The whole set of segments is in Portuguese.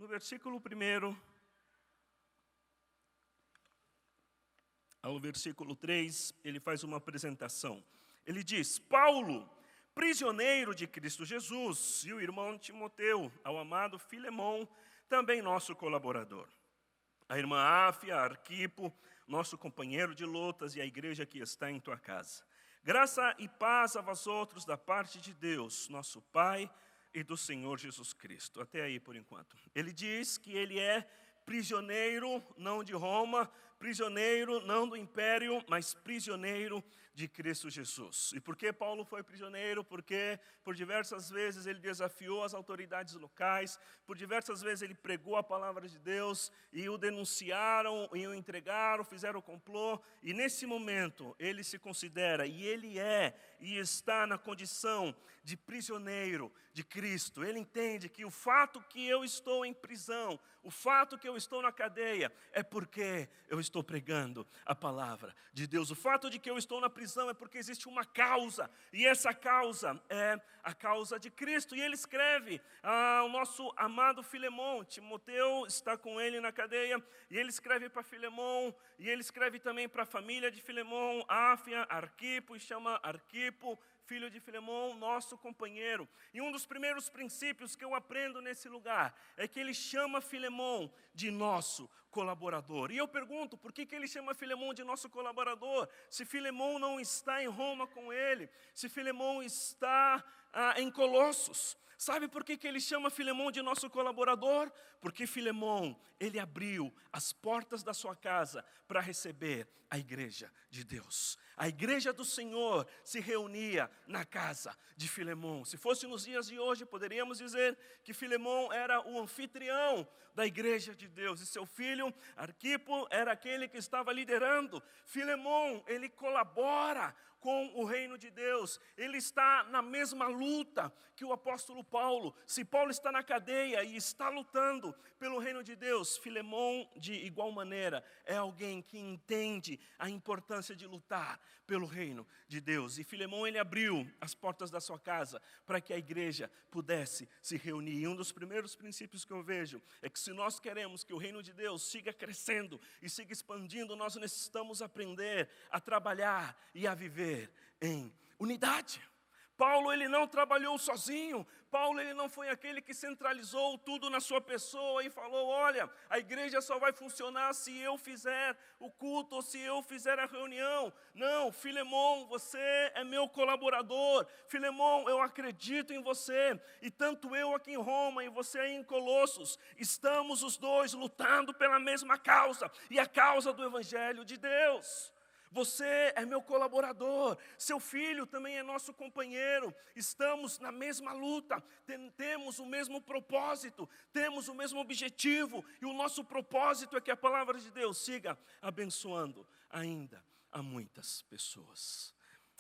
do versículo 1 ao versículo 3, ele faz uma apresentação. Ele diz: Paulo, prisioneiro de Cristo Jesus, e o irmão Timoteu, ao amado Filemão, também nosso colaborador. A irmã Áfia, Arquipo, nosso companheiro de lutas, e a igreja que está em tua casa. Graça e paz a vós outros da parte de Deus, nosso Pai, e do Senhor Jesus Cristo. Até aí por enquanto. Ele diz que ele é prisioneiro, não de Roma, prisioneiro não do império, mas prisioneiro de Cristo Jesus. E por que Paulo foi prisioneiro? Porque por diversas vezes ele desafiou as autoridades locais, por diversas vezes ele pregou a palavra de Deus, e o denunciaram, e o entregaram, fizeram o complô, e nesse momento ele se considera, e ele é, e está na condição de prisioneiro de Cristo. Ele entende que o fato que eu estou em prisão, o fato que eu estou na cadeia, é porque eu estou pregando a palavra de Deus. O fato de que eu estou na prisão é porque existe uma causa, e essa causa é a causa de Cristo. E ele escreve ao nosso amado Filemão. Timoteu está com ele na cadeia, e ele escreve para Filemão, e ele escreve também para a família de Filemão, Áfia, Arquipo, e chama Arquipo, filho de Filemão, nosso companheiro. E um dos primeiros princípios que eu aprendo nesse lugar é que ele chama Filemão de nosso colaborador. E eu pergunto, por que ele chama Filemão de nosso colaborador? Se Filemão não está em Roma com ele, se Filemão está em Colossos. Sabe por que ele chama Filemão de nosso colaborador? Porque Filemão, ele abriu as portas da sua casa para receber a igreja de Deus. A igreja do Senhor se reunia na casa de Filemão. Se fosse nos dias de hoje, poderíamos dizer que Filemão era o anfitrião da igreja de Deus. E seu filho, Arquipo, era aquele que estava liderando. Filemão, ele colabora com o reino de Deus. Ele está na mesma luta que o apóstolo Paulo. Se Paulo está na cadeia e está lutando pelo reino de Deus, Filemão, de igual maneira, é alguém que entende a importância de lutar pelo reino de Deus. E Filemão, ele abriu as portas da sua casa para que a igreja pudesse se reunir. E um dos primeiros princípios que eu vejo é que se nós queremos que o reino de Deus siga crescendo e siga expandindo, nós necessitamos aprender a trabalhar e a viver em unidade. Paulo, ele não trabalhou sozinho. Paulo, ele não foi aquele que centralizou tudo na sua pessoa e falou: olha, a igreja só vai funcionar se eu fizer o culto ou se eu fizer a reunião. Não, Filemão, você é meu colaborador. Filemão, eu acredito em você. E tanto eu aqui em Roma e você aí em Colossos, estamos os dois lutando pela mesma causa, e a causa do evangelho de Deus. Você é meu colaborador, seu filho também é nosso companheiro, estamos na mesma luta, temos o mesmo propósito, temos o mesmo objetivo, e o nosso propósito é que a palavra de Deus siga abençoando ainda a muitas pessoas.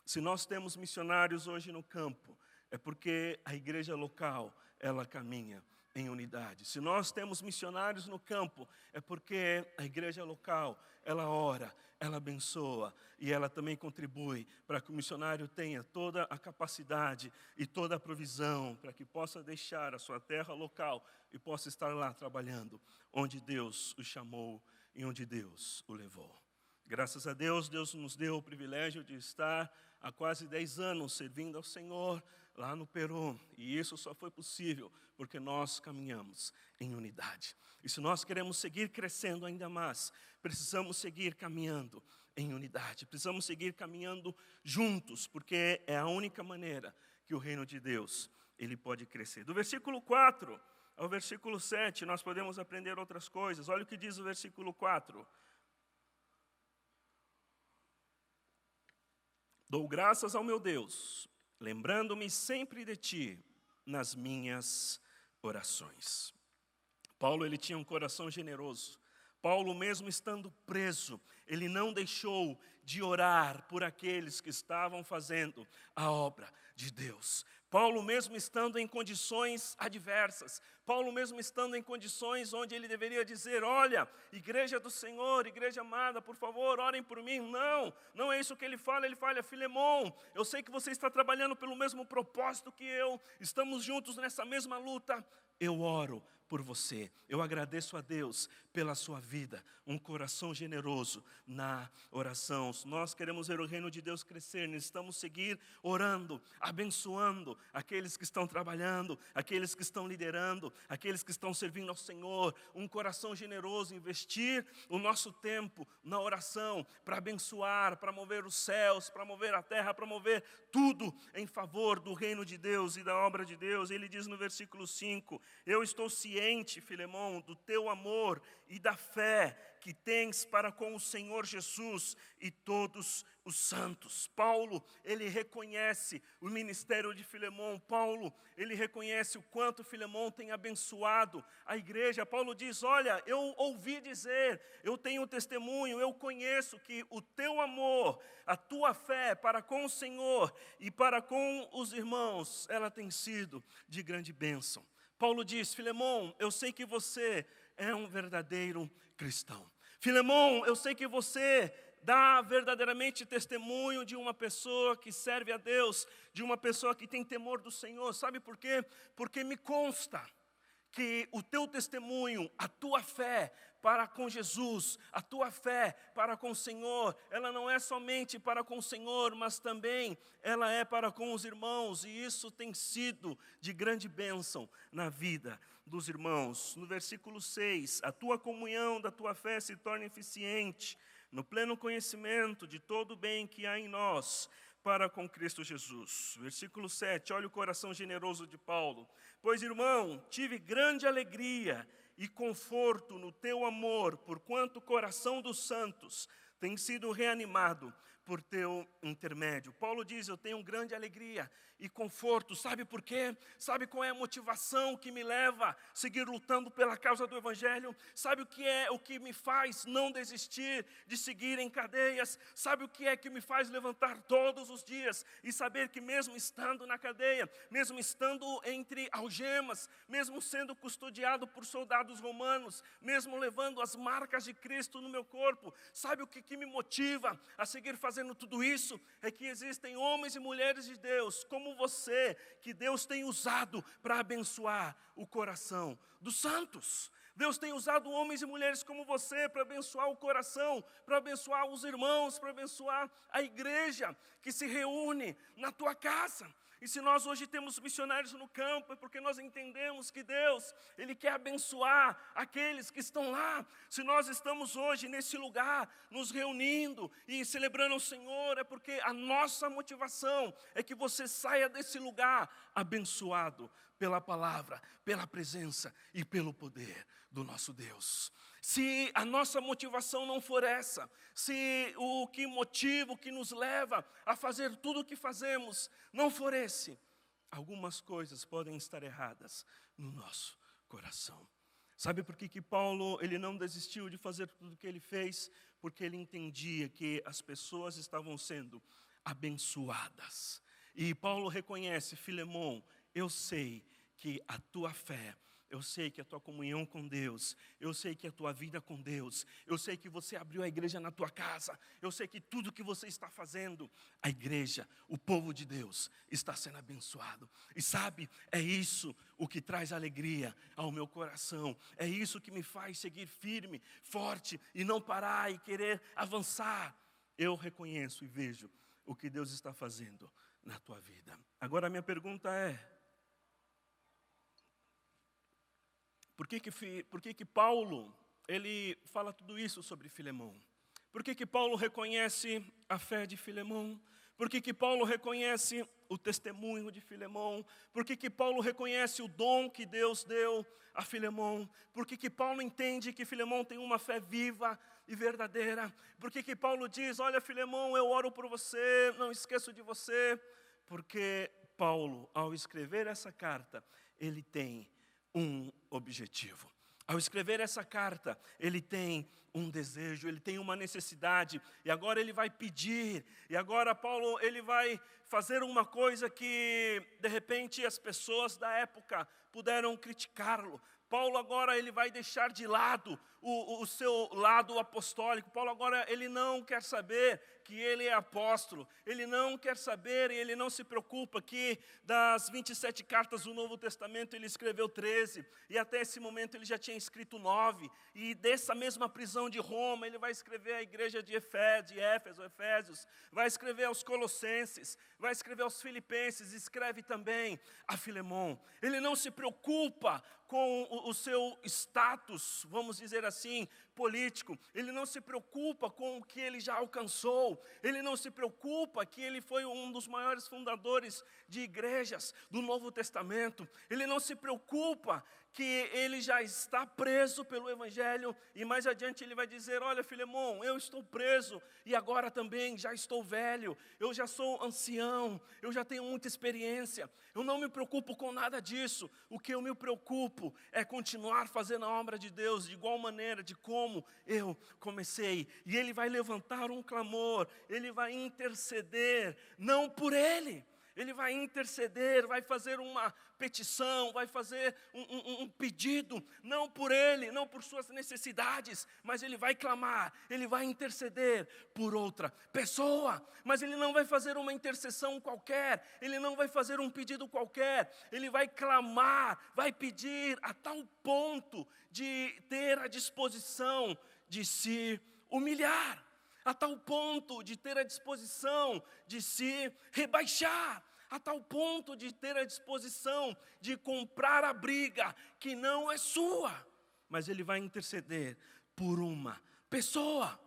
Se nós temos missionários hoje no campo, é porque a igreja local, ela caminha em unidade. Se nós temos missionários no campo, é porque a igreja local, ela ora, ela abençoa, e ela também contribui para que o missionário tenha toda a capacidade e toda a provisão para que possa deixar a sua terra local e possa estar lá trabalhando onde Deus o chamou e onde Deus o levou. Graças a Deus, Deus nos deu o privilégio de estar há quase 10 anos servindo ao Senhor lá no Peru. E isso só foi possível porque nós caminhamos em unidade. E se nós queremos seguir crescendo ainda mais, precisamos seguir caminhando em unidade. Precisamos seguir caminhando juntos, porque é a única maneira que o reino de Deus ele pode crescer. Do versículo 4 ao versículo 7, nós podemos aprender outras coisas. Olha o que diz o versículo 4. Dou graças ao meu Deus, lembrando-me sempre de ti nas minhas orações. Paulo, ele tinha um coração generoso. Paulo, mesmo estando preso, ele não deixou de orar por aqueles que estavam fazendo a obra de Deus. Paulo, mesmo estando em condições adversas, Paulo, mesmo estando em condições onde ele deveria dizer: olha, igreja do Senhor, igreja amada, por favor, orem por mim. Não é isso que ele fala. Ele fala: Filemão, eu sei que você está trabalhando pelo mesmo propósito que eu, estamos juntos nessa mesma luta. Eu oro por você. Eu agradeço a Deus pela sua vida, um coração generoso na oração. Nós queremos ver o reino de Deus crescer, necessitamos seguir orando, abençoando aqueles que estão trabalhando, aqueles que estão liderando, aqueles que estão servindo ao Senhor. Um coração generoso, investir o nosso tempo na oração para abençoar, para mover os céus, para mover a terra, para mover tudo em favor do reino de Deus e da obra de Deus. Ele diz no versículo 5, eu estou ciente, Filemão, do teu amor e da fé que tens para com o Senhor Jesus e todos os santos. Paulo, ele reconhece o ministério de Filemão. Paulo, ele reconhece o quanto Filemão tem abençoado a igreja. Paulo diz, olha, eu ouvi dizer, eu tenho testemunho, eu conheço que o teu amor, a tua fé para com o Senhor e para com os irmãos, ela tem sido de grande bênção. Paulo diz, Filemão, eu sei que você é um verdadeiro cristão. Filemão, eu sei que você dá verdadeiramente testemunho de uma pessoa que serve a Deus, de uma pessoa que tem temor do Senhor. Sabe por quê? Porque me consta que o teu testemunho, a tua fé para com Jesus, a tua fé para com o Senhor, ela não é somente para com o Senhor, mas também ela é para com os irmãos, e isso tem sido de grande bênção na vida dos irmãos. No versículo 6, a tua comunhão da tua fé se torna eficiente no pleno conhecimento de todo o bem que há em nós para com Cristo Jesus. Versículo 7, olha o coração generoso de Paulo. Pois, irmão, tive grande alegria e conforto no teu amor, porquanto o coração dos santos tem sido reanimado por teu intermédio. Paulo diz, eu tenho grande alegria e conforto. Sabe por quê? Sabe qual é a motivação que me leva a seguir lutando pela causa do Evangelho? Sabe o que me faz não desistir de seguir em cadeias? Sabe o que é que me faz levantar todos os dias e saber que mesmo estando na cadeia, mesmo estando entre algemas, mesmo sendo custodiado por soldados romanos, mesmo levando as marcas de Cristo no meu corpo, sabe o que me motiva a seguir fazendo tudo isso? É que existem homens e mulheres de Deus, como você, que Deus tem usado para abençoar o coração dos santos. Deus tem usado homens e mulheres como você para abençoar o coração, para abençoar os irmãos, para abençoar a igreja que se reúne na tua casa. E se nós hoje temos missionários no campo, é porque nós entendemos que Deus, Ele quer abençoar aqueles que estão lá. Se nós estamos hoje nesse lugar, nos reunindo e celebrando o Senhor, é porque a nossa motivação é que você saia desse lugar abençoado pela palavra, pela presença e pelo poder do nosso Deus. Se a nossa motivação não for essa, se o que motiva, o que nos leva a fazer tudo o que fazemos não for esse, algumas coisas podem estar erradas no nosso coração. Sabe por que Paulo ele não desistiu de fazer tudo o que ele fez? Porque ele entendia que as pessoas estavam sendo abençoadas. E Paulo reconhece, Filemão, eu sei que a tua fé, eu sei que a tua comunhão com Deus, eu sei que a tua vida com Deus, eu sei que você abriu a igreja na tua casa, eu sei que tudo que você está fazendo, a igreja, o povo de Deus está sendo abençoado. E sabe, é isso o que traz alegria ao meu coração, é isso que me faz seguir firme, forte e não parar e querer avançar. Eu reconheço e vejo o que Deus está fazendo na tua vida. Agora a minha pergunta é, por que Paulo, ele fala tudo isso sobre Filemão? Por que Paulo reconhece a fé de Filemão? Por que Paulo reconhece o testemunho de Filemão? Por que Paulo reconhece o dom que Deus deu a Filemão? Por que Paulo entende que Filemão tem uma fé viva e verdadeira? Por que Paulo diz, olha Filemão, eu oro por você, não esqueço de você? Porque Paulo, ao escrever essa carta, ele tem um objetivo. Ao escrever essa carta, ele tem um desejo, ele tem uma necessidade, e agora ele vai pedir, e agora Paulo ele vai fazer uma coisa que, de repente, as pessoas da época puderam criticá-lo, Paulo agora ele vai deixar de lado o seu lado apostólico. Paulo agora ele não quer saber que ele é apóstolo. Ele não quer saber e ele não se preocupa que das 27 cartas do Novo Testamento ele escreveu 13. E até esse momento ele já tinha escrito 9. E dessa mesma prisão de Roma ele vai escrever à igreja de Efésios, vai escrever aos Colossenses, vai escrever aos Filipenses, escreve também a Filemon. Ele não se preocupa com o seu status, vamos dizer assim, político. Ele não se preocupa com o que ele já alcançou. Ele não se preocupa que ele foi um dos maiores fundadores de igrejas do Novo Testamento. Ele não se preocupa que ele já está preso pelo Evangelho. E mais adiante ele vai dizer, olha Filemon, eu estou preso e agora também já estou velho. Eu já sou ancião, eu já tenho muita experiência. Eu não me preocupo com nada disso. O que eu me preocupo é continuar fazendo a obra de Deus de igual maneira, de como eu comecei. E ele vai levantar um clamor, ele vai interceder, não por ele. Ele vai interceder, vai fazer uma petição, vai fazer um pedido, não por ele, não por suas necessidades, mas ele vai clamar, ele vai interceder por outra pessoa. Mas ele não vai fazer uma intercessão qualquer, ele não vai fazer um pedido qualquer, ele vai clamar, vai pedir a tal ponto de ter a disposição de se humilhar. A tal ponto de ter a disposição de se rebaixar, a tal ponto de ter a disposição de comprar a briga que não é sua, mas ele vai interceder por uma pessoa.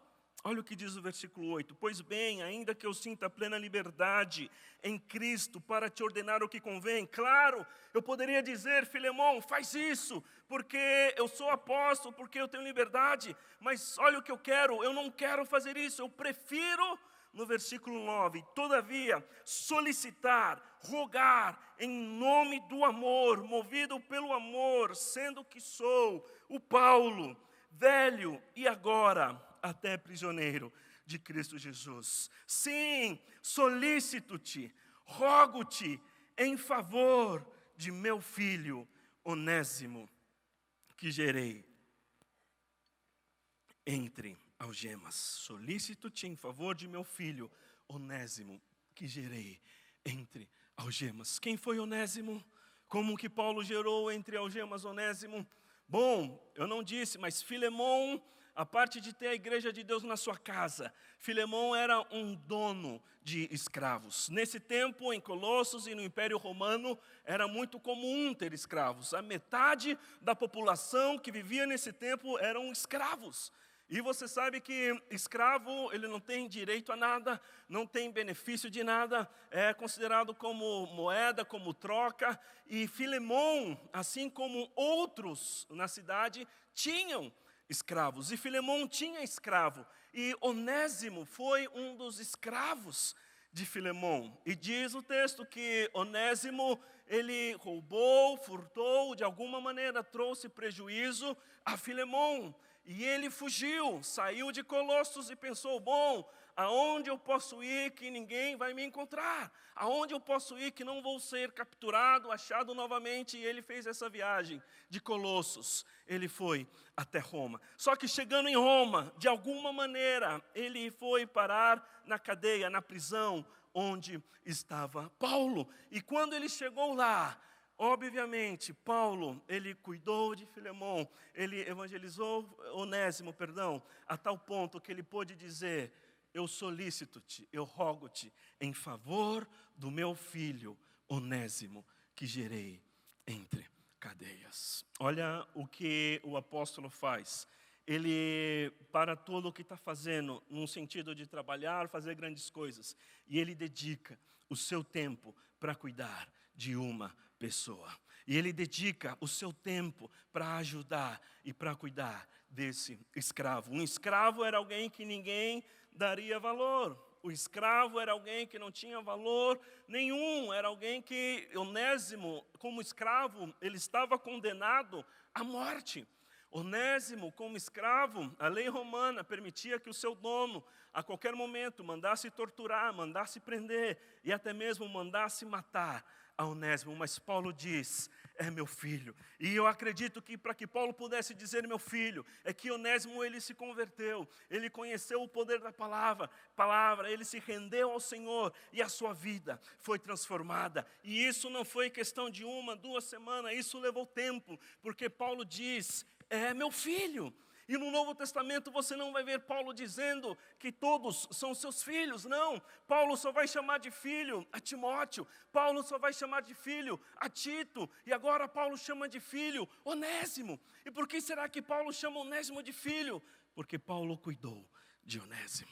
Olha o que diz o versículo 8, pois bem, ainda que eu sinta plena liberdade em Cristo para te ordenar o que convém, claro, eu poderia dizer, Filemon, faz isso, porque eu sou apóstolo, porque eu tenho liberdade, mas olha o que eu não quero fazer isso, eu prefiro, no versículo 9, todavia, solicitar, rogar, em nome do amor, movido pelo amor, sendo que sou o Paulo, velho e agora até prisioneiro de Cristo Jesus. Sim, solicito-te, rogo-te em favor de meu filho Onésimo, que gerei entre algemas. Solicito-te em favor de meu filho Onésimo, que gerei entre algemas. Quem foi Onésimo? Como que Paulo gerou entre algemas Onésimo? Bom, eu não disse, mas Filemon, a parte de ter a igreja de Deus na sua casa, Filemon era um dono de escravos. Nesse tempo, em Colossos e no Império Romano, era muito comum ter escravos. A metade da população que vivia nesse tempo eram escravos. E você sabe que escravo, ele não tem direito a nada, não tem benefício de nada, é considerado como moeda, como troca. E Filemon, assim como outros na cidade, tinham escravos. E Filemon tinha escravo. E Onésimo foi um dos escravos de Filemon. E diz o texto que Onésimo, ele roubou, furtou, de alguma maneira trouxe prejuízo a Filemon. E ele fugiu, saiu de Colossos e pensou, bom, aonde eu posso ir que ninguém vai me encontrar? Aonde eu posso ir que não vou ser capturado, achado novamente? E ele fez essa viagem de Colossos, ele foi até Roma. Só que chegando em Roma, de alguma maneira, ele foi parar na cadeia, na prisão, onde estava Paulo. E quando ele chegou lá, obviamente, Paulo, ele cuidou de Filemon, ele evangelizou Onésimo, a tal ponto que ele pôde dizer, eu solicito-te, eu rogo-te, em favor do meu filho Onésimo, que gerei entre cadeias. Olha o que o apóstolo faz. Ele para todo o que está fazendo, num sentido de trabalhar, fazer grandes coisas, e ele dedica o seu tempo para cuidar de uma pessoa. E ele dedica o seu tempo para ajudar e para cuidar desse escravo. Um escravo era alguém que ninguém daria valor. O escravo era alguém que não tinha valor nenhum. Era alguém que, Onésimo, como escravo, ele estava condenado à morte. Onésimo, como escravo, a lei romana permitia que o seu dono, a qualquer momento, mandasse torturar, mandasse prender e até mesmo mandasse matar a Onésimo, mas Paulo diz, é meu filho. E eu acredito que para que Paulo pudesse dizer meu filho, é que Onésimo ele se converteu, ele conheceu o poder da palavra, ele se rendeu ao Senhor e a sua vida foi transformada. E isso não foi questão de 1, 2 semanas, isso levou tempo, porque Paulo diz, é meu filho. E no Novo Testamento você não vai ver Paulo dizendo que todos são seus filhos, não. Paulo só vai chamar de filho a Timóteo, Paulo só vai chamar de filho a Tito, e agora Paulo chama de filho Onésimo. E por que será que Paulo chama Onésimo de filho? Porque Paulo cuidou de Onésimo.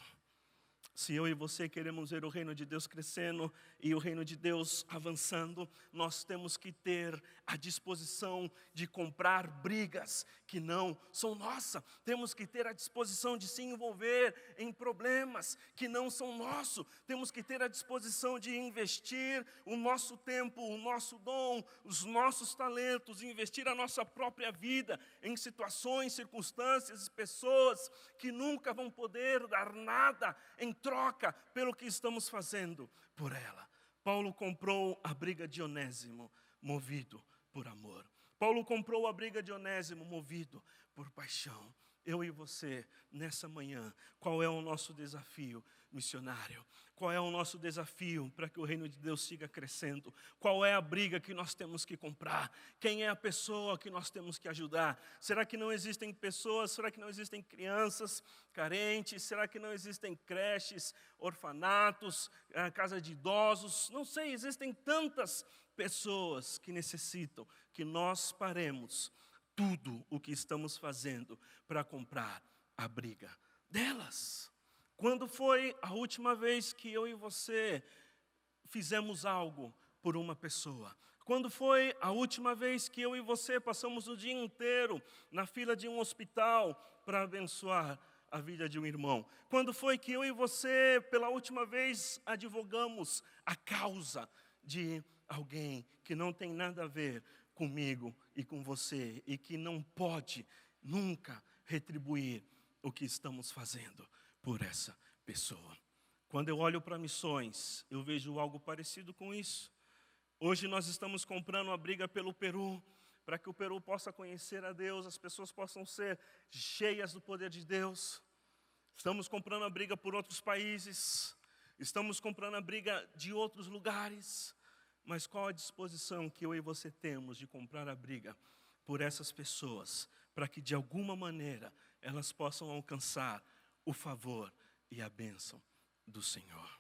Se eu e você queremos ver o reino de Deus crescendo e o reino de Deus avançando, nós temos que ter a disposição de comprar brigas que não são nossas. Temos que ter a disposição de se envolver em problemas que não são nossos. Temos que ter a disposição de investir o nosso tempo, o nosso dom, os nossos talentos, investir a nossa própria vida em situações, circunstâncias e pessoas que nunca vão poder dar nada em troca pelo que estamos fazendo por ela. Paulo comprou a briga de Onésimo, movido por amor. Paulo comprou a briga de Onésimo, movido por paixão. Eu e você, nessa manhã, qual é o nosso desafio missionário? Qual é o nosso desafio para que o reino de Deus siga crescendo? Qual é a briga que nós temos que comprar? Quem é a pessoa que nós temos que ajudar? Será que não existem pessoas? Será que não existem crianças carentes? Será que não existem creches, orfanatos, casa de idosos? Não sei, existem tantas pessoas que necessitam que nós paremos tudo o que estamos fazendo para comprar a briga delas. Quando foi a última vez que eu e você fizemos algo por uma pessoa? Quando foi a última vez que eu e você passamos o dia inteiro na fila de um hospital para abençoar a vida de um irmão? Quando foi que eu e você, pela última vez, advogamos a causa de alguém que não tem nada a ver comigo e com você e que não pode nunca retribuir o que estamos fazendo por essa pessoa? Quando eu olho para missões, eu vejo algo parecido com isso. Hoje nós estamos comprando a briga pelo Peru, para que o Peru possa conhecer a Deus, as pessoas possam ser cheias do poder de Deus. Estamos comprando a briga por outros países, estamos comprando a briga de outros lugares. Mas qual a disposição que eu e você temos de comprar a briga por essas pessoas, para que de alguma maneira elas possam alcançar o favor e a bênção do Senhor?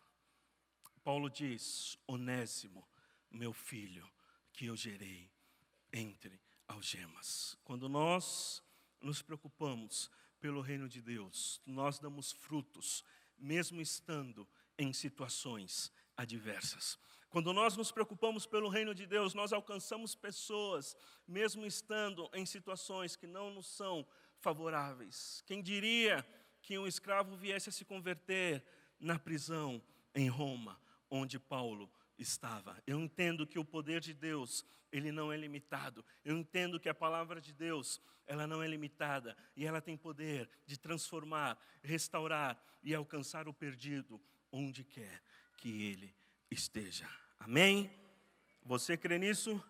Paulo diz, Onésimo, meu filho, que eu gerei entre algemas. Quando nós nos preocupamos pelo reino de Deus, nós damos frutos, mesmo estando em situações adversas. Quando nós nos preocupamos pelo reino de Deus, nós alcançamos pessoas, mesmo estando em situações que não nos são favoráveis. Quem diria que um escravo viesse a se converter na prisão em Roma, onde Paulo estava? Eu entendo que o poder de Deus, ele não é limitado. Eu entendo que a palavra de Deus, ela não é limitada. E ela tem poder de transformar, restaurar e alcançar o perdido onde quer que ele esteja. Amém? Você crê nisso?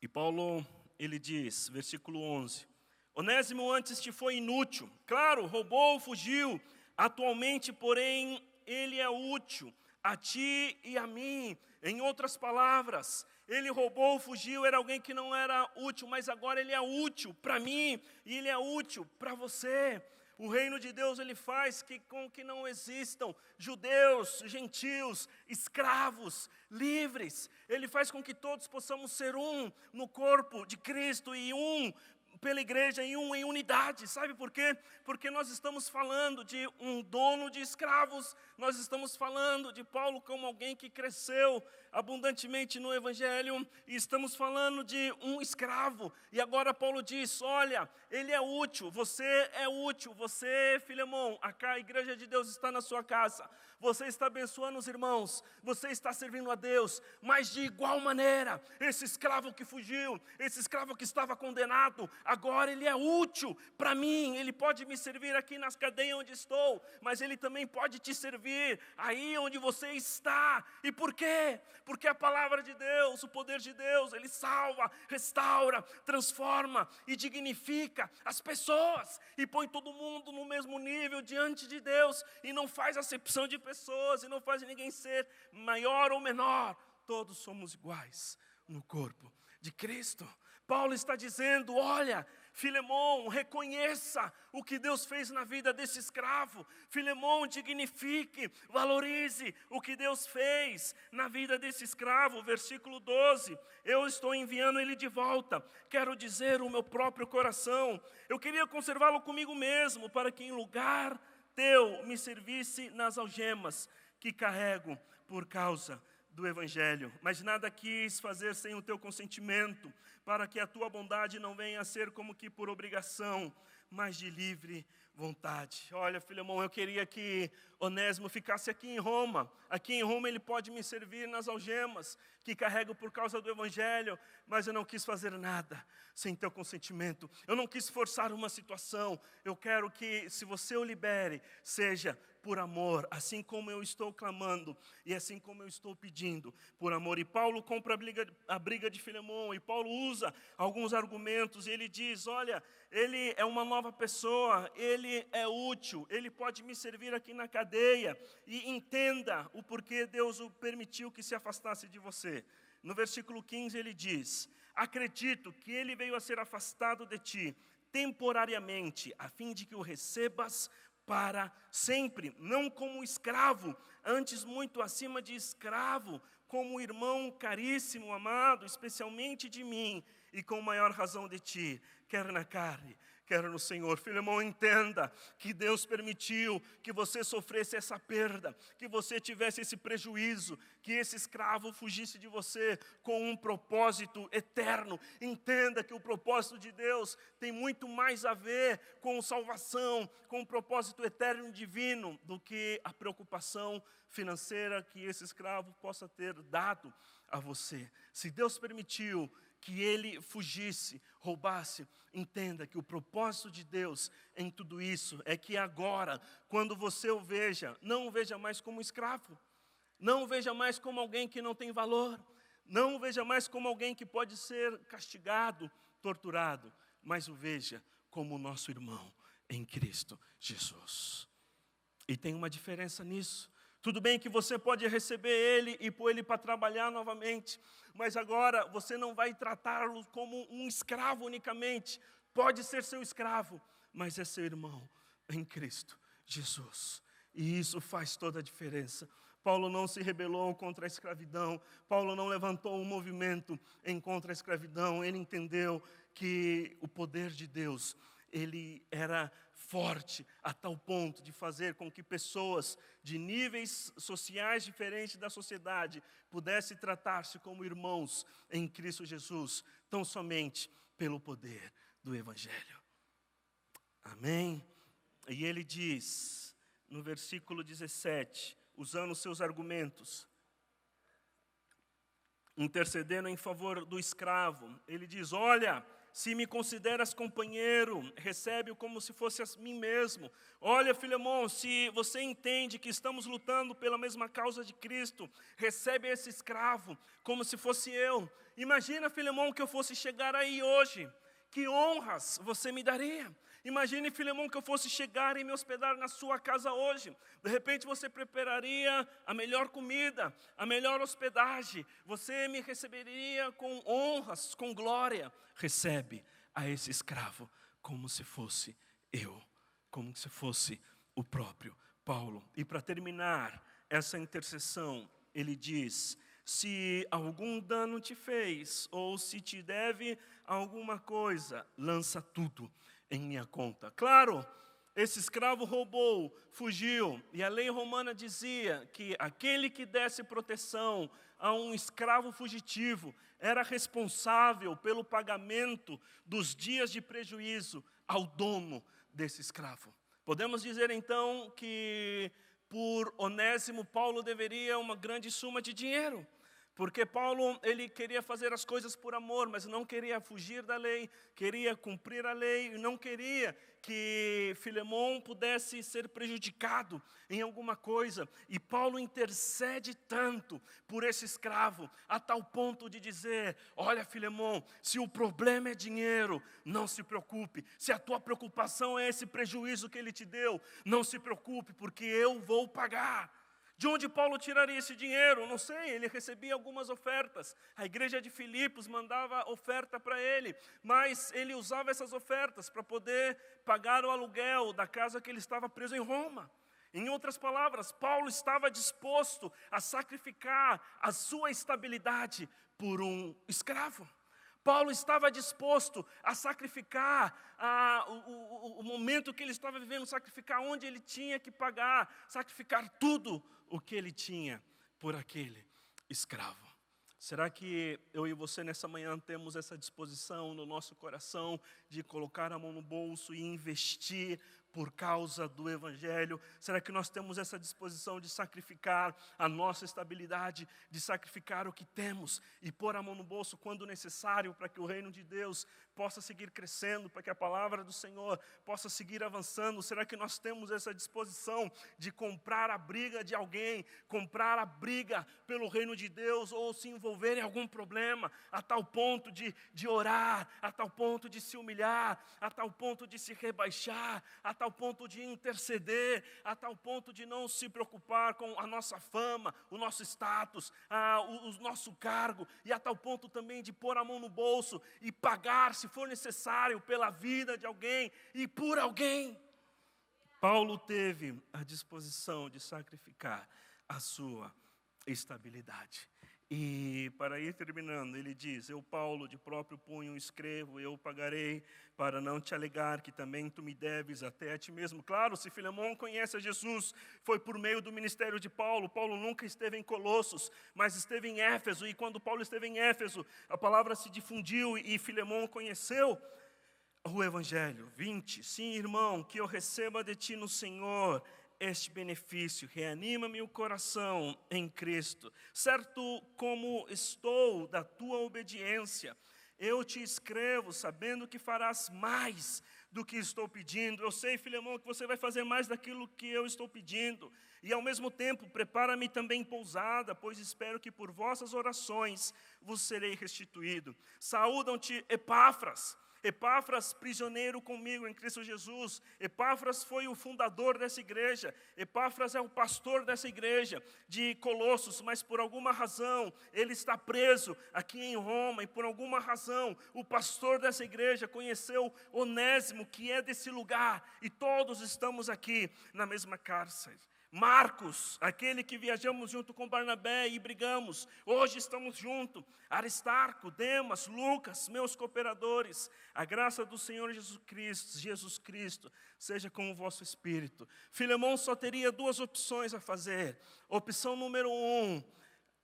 E Paulo, ele diz, versículo 11, Onésimo antes te foi inútil, claro, roubou, fugiu, atualmente, porém, ele é útil a ti e a mim. Em outras palavras, ele roubou, fugiu, era alguém que não era útil, mas agora ele é útil para mim e ele é útil para você. O reino de Deus, ele faz com que não existam judeus, gentios, escravos, livres. Ele faz com que todos possamos ser um no corpo de Cristo e um pela igreja e um em unidade. Sabe por quê? Porque nós estamos falando de um dono de escravos, nós estamos falando de Paulo como alguém que cresceu abundantemente no Evangelho, e estamos falando de um escravo. E agora Paulo diz, olha, ele é útil, você, Filemão, a igreja de Deus está na sua casa, você está abençoando os irmãos, você está servindo a Deus, mas de igual maneira, esse escravo que fugiu, esse escravo que estava condenado, agora ele é útil para mim, ele pode me servir aqui nas cadeias onde estou, mas ele também pode te servir aí onde você está. E por quê? Porque a palavra de Deus, o poder de Deus, ele salva, restaura, transforma e dignifica as pessoas e põe todo mundo no mesmo nível diante de Deus e não faz acepção de pessoas e não faz ninguém ser maior ou menor. Todos somos iguais no corpo de Cristo. Paulo está dizendo, olha, Filemão, reconheça o que Deus fez na vida desse escravo. Filemão, dignifique, valorize o que Deus fez na vida desse escravo. Versículo 12, eu estou enviando ele de volta. Quero dizer o meu próprio coração. Eu queria conservá-lo comigo mesmo, para que em lugar teu me servisse nas algemas que carrego por causa do Evangelho. Mas nada quis fazer sem o teu consentimento, para que a tua bondade não venha a ser como que por obrigação, mas de livre vontade. Olha, Filemão, eu queria que Onésimo ficasse aqui em Roma. Aqui em Roma ele pode me servir nas algemas que carrego por causa do Evangelho, mas eu não quis fazer nada sem teu consentimento. Eu não quis forçar uma situação. Eu quero que, se você o libere, seja por amor, assim como eu estou clamando e assim como eu estou pedindo por amor. E Paulo compra a briga de Filemão, e Paulo usa alguns argumentos, e ele diz, olha, ele é uma nova pessoa, ele é útil, ele pode me servir aqui na cadeia, e entenda o porquê Deus o permitiu que se afastasse de você. No versículo 15 ele diz, acredito que ele veio a ser afastado de ti temporariamente, a fim de que o recebas para sempre, não como escravo, antes muito acima de escravo, como irmão caríssimo, amado, especialmente de mim, e com maior razão de ti, quer na carne, quer no Senhor. Filemão, entenda que Deus permitiu que você sofresse essa perda, que você tivesse esse prejuízo, que esse escravo fugisse de você com um propósito eterno. Entenda que o propósito de Deus tem muito mais a ver com salvação, com o propósito eterno e divino, do que a preocupação financeira que esse escravo possa ter dado a você. Se Deus permitiu que ele fugisse, roubasse, entenda que o propósito de Deus em tudo isso é que agora, quando você o veja, não o veja mais como escravo, não o veja mais como alguém que não tem valor, não o veja mais como alguém que pode ser castigado, torturado, mas o veja como o nosso irmão em Cristo Jesus. E tem uma diferença nisso. Tudo bem que você pode receber ele e pôr ele para trabalhar novamente, mas agora você não vai tratá-lo como um escravo unicamente. Pode ser seu escravo, mas é seu irmão em Cristo Jesus. E isso faz toda a diferença. Paulo não se rebelou contra a escravidão. Paulo não levantou um movimento em contra a escravidão. Ele entendeu que o poder de Deus, ele era forte a tal ponto de fazer com que pessoas de níveis sociais diferentes da sociedade pudessem tratar-se como irmãos em Cristo Jesus, tão somente pelo poder do Evangelho. Amém? E ele diz, no versículo 17, usando os seus argumentos, intercedendo em favor do escravo, ele diz, olha, se me consideras companheiro, recebe-o como se fosse a mim mesmo. Olha, Filemão, se você entende que estamos lutando pela mesma causa de Cristo, recebe esse escravo como se fosse eu. Imagina, Filemão, que eu fosse chegar aí hoje, que honras você me daria. Imagine, Filemão, que eu fosse chegar e me hospedar na sua casa hoje. De repente você prepararia a melhor comida, a melhor hospedagem. Você me receberia com honras, com glória. Recebe a esse escravo como se fosse eu, como se fosse o próprio Paulo. E para terminar essa intercessão, ele diz, se algum dano te fez, ou se te deve alguma coisa, lança tudo em minha conta. Claro, esse escravo roubou, fugiu, e a lei romana dizia que aquele que desse proteção a um escravo fugitivo era responsável pelo pagamento dos dias de prejuízo ao dono desse escravo. Podemos dizer então que por Onésimo, Paulo deveria uma grande suma de dinheiro. Porque Paulo, ele queria fazer as coisas por amor, mas não queria fugir da lei, queria cumprir a lei, e não queria que Filemão pudesse ser prejudicado em alguma coisa. E Paulo intercede tanto por esse escravo, a tal ponto de dizer: olha, Filemão, se o problema é dinheiro, não se preocupe. Se a tua preocupação é esse prejuízo que ele te deu, não se preocupe, porque eu vou pagar. De onde Paulo tiraria esse dinheiro? Não sei, ele recebia algumas ofertas. A igreja de Filipos mandava oferta para ele, mas ele usava essas ofertas para poder pagar o aluguel da casa que ele estava preso em Roma. Em outras palavras, Paulo estava disposto a sacrificar a sua estabilidade por um escravo. Paulo estava disposto a sacrificar o momento que ele estava vivendo, sacrificar onde ele tinha que pagar, sacrificar tudo o que ele tinha por aquele escravo. Será que eu e você nessa manhã temos essa disposição no nosso coração de colocar a mão no bolso e investir por causa do Evangelho? Será que nós temos essa disposição de sacrificar a nossa estabilidade, de sacrificar o que temos e pôr a mão no bolso quando necessário para que o reino de Deus possa seguir crescendo, para que a palavra do Senhor possa seguir avançando? Será que nós temos essa disposição de comprar a briga de alguém, comprar a briga pelo reino de Deus, ou se envolver em algum problema, a tal ponto de orar, a tal ponto de se humilhar, a tal ponto de se rebaixar, a tal ponto de interceder, a tal ponto de não se preocupar com a nossa fama, o nosso status, o nosso cargo, e a tal ponto também de pôr a mão no bolso e pagar, se for necessário, pela vida de alguém e por alguém? Paulo teve a disposição de sacrificar a sua estabilidade. E para ir terminando, ele diz: eu, Paulo, de próprio punho escrevo, eu pagarei, para não te alegar que também tu me deves até a ti mesmo. Claro, se Filemão conhece a Jesus, foi por meio do ministério de Paulo. Paulo nunca esteve em Colossos, mas esteve em Éfeso, e quando Paulo esteve em Éfeso, a palavra se difundiu e Filemão conheceu o Evangelho. 20, sim, irmão, que eu receba de ti no Senhor este benefício, reanima-me o coração em Cristo, certo como estou da tua obediência, eu te escrevo sabendo que farás mais do que estou pedindo. Eu sei, Filemão, que você vai fazer mais daquilo que eu estou pedindo, e ao mesmo tempo prepara-me também pousada, pois espero que por vossas orações vos serei restituído. Saúdam-te Epáfras, prisioneiro comigo em Cristo Jesus. Epáfras foi o fundador dessa igreja. Epáfras é o pastor dessa igreja de Colossos, mas por alguma razão ele está preso aqui em Roma, e por alguma razão o pastor dessa igreja conheceu Onésimo, que é desse lugar, e todos estamos aqui na mesma cárcere. Marcos, aquele que viajamos junto com Barnabé e brigamos, hoje estamos juntos. Aristarco, Demas, Lucas, meus cooperadores, a graça do Senhor Jesus Cristo seja com o vosso espírito. Filemão só teria duas opções a fazer. Opção número 1,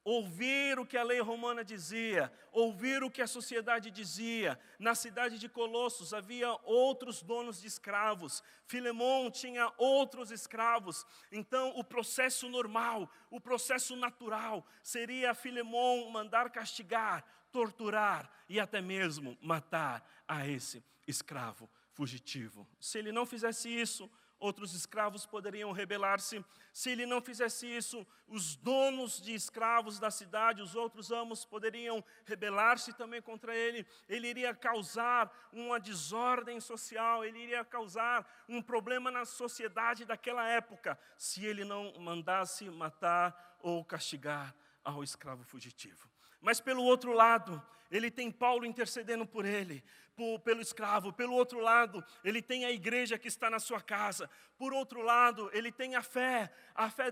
ouvir o que a lei romana dizia, ouvir o que a sociedade dizia. Na cidade de Colossos havia outros donos de escravos, Filemão tinha outros escravos. Então o processo normal, o processo natural seria Filemão mandar castigar, torturar e até mesmo matar a esse escravo fugitivo. Se ele não fizesse isso, outros escravos poderiam rebelar-se. Se ele não fizesse isso, os donos de escravos da cidade, os outros amos, poderiam rebelar-se também contra ele. Ele iria causar uma desordem social, ele iria causar um problema na sociedade daquela época, se ele não mandasse matar ou castigar ao escravo fugitivo. Mas pelo outro lado, ele tem Paulo intercedendo por ele, pelo escravo. Pelo outro lado, ele tem a igreja que está na sua casa. Por outro lado, ele tem a fé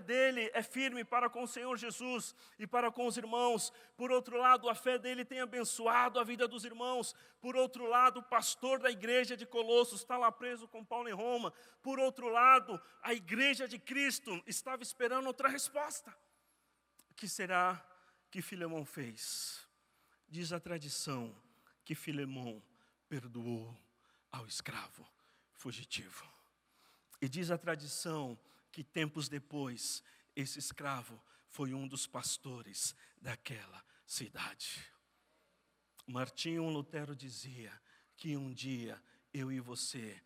dele é firme para com o Senhor Jesus e para com os irmãos. Por outro lado, a fé dele tem abençoado a vida dos irmãos. Por outro lado, o pastor da igreja de Colossos está lá preso com Paulo em Roma. Por outro lado, a igreja de Cristo estava esperando outra resposta. O que será que Filemão fez? Diz a tradição que Filemão perdoou ao escravo fugitivo. E diz a tradição que tempos depois, esse escravo foi um dos pastores daquela cidade. Martinho Lutero dizia que um dia eu e você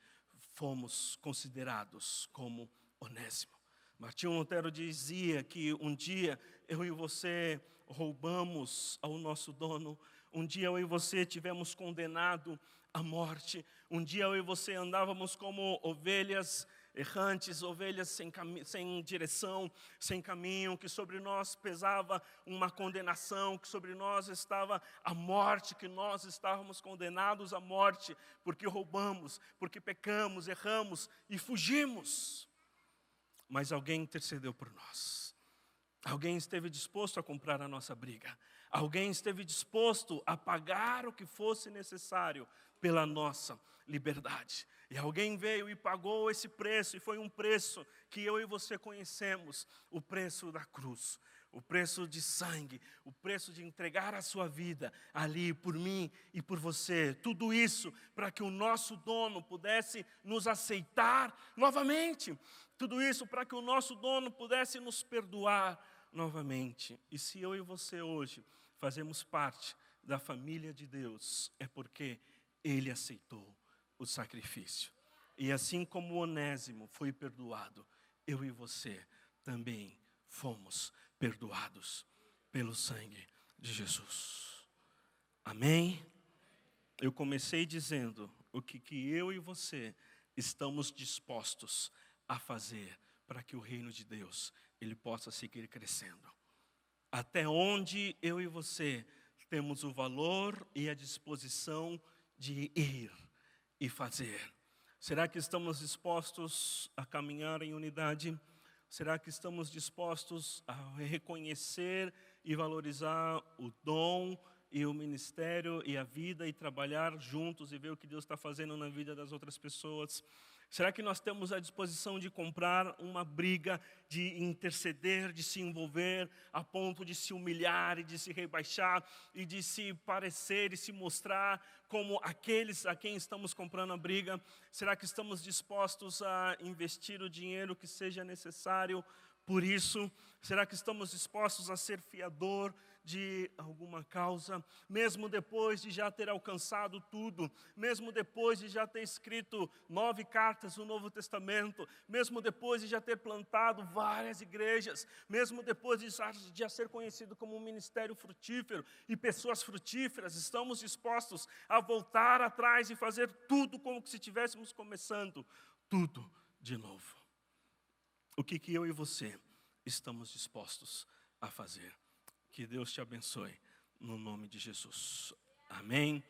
fomos considerados como Onésimo. Martinho Lutero dizia que um dia eu e você roubamos ao nosso dono. Um dia eu e você tivemos condenado à morte. Um dia eu e você andávamos como ovelhas errantes, ovelhas sem direção, sem caminho, que sobre nós pesava uma condenação, que sobre nós estava a morte, que nós estávamos condenados à morte, porque roubamos, porque pecamos, erramos e fugimos. Mas alguém intercedeu por nós. Alguém esteve disposto a comprar a nossa briga. Alguém esteve disposto a pagar o que fosse necessário pela nossa liberdade. E alguém veio e pagou esse preço, e foi um preço que eu e você conhecemos, o preço da cruz, o preço de sangue, o preço de entregar a sua vida ali por mim e por você. Tudo isso para que o nosso dono pudesse nos aceitar novamente. Tudo isso para que o nosso dono pudesse nos perdoar novamente. E se eu e você hoje fazemos parte da família de Deus, é porque Ele aceitou o sacrifício. E assim como Onésimo foi perdoado, eu e você também fomos perdoados pelo sangue de Jesus. Amém? Eu comecei dizendo o que eu e você estamos dispostos a fazer para que o reino de Deus ele possa seguir crescendo. Até onde eu e você temos o valor e a disposição de ir e fazer. Será que estamos dispostos a caminhar em unidade? Será que estamos dispostos a reconhecer e valorizar o dom e o ministério e a vida e trabalhar juntos e ver o que Deus está fazendo na vida das outras pessoas? Será que nós temos a disposição de comprar uma briga, de interceder, de se envolver, a ponto de se humilhar e de se rebaixar e de se parecer e se mostrar como aqueles a quem estamos comprando a briga? Será que estamos dispostos a investir o dinheiro que seja necessário por isso? Será que estamos dispostos a ser fiador de alguma causa, mesmo depois de já ter alcançado tudo, mesmo depois de já ter escrito 9 cartas no Novo Testamento, mesmo depois de já ter plantado várias igrejas, mesmo depois de já ser conhecido como um ministério frutífero e pessoas frutíferas, estamos dispostos a voltar atrás e fazer tudo como se estivéssemos começando tudo de novo. O que eu e você estamos dispostos a fazer? Que Deus te abençoe, no nome de Jesus. Amém.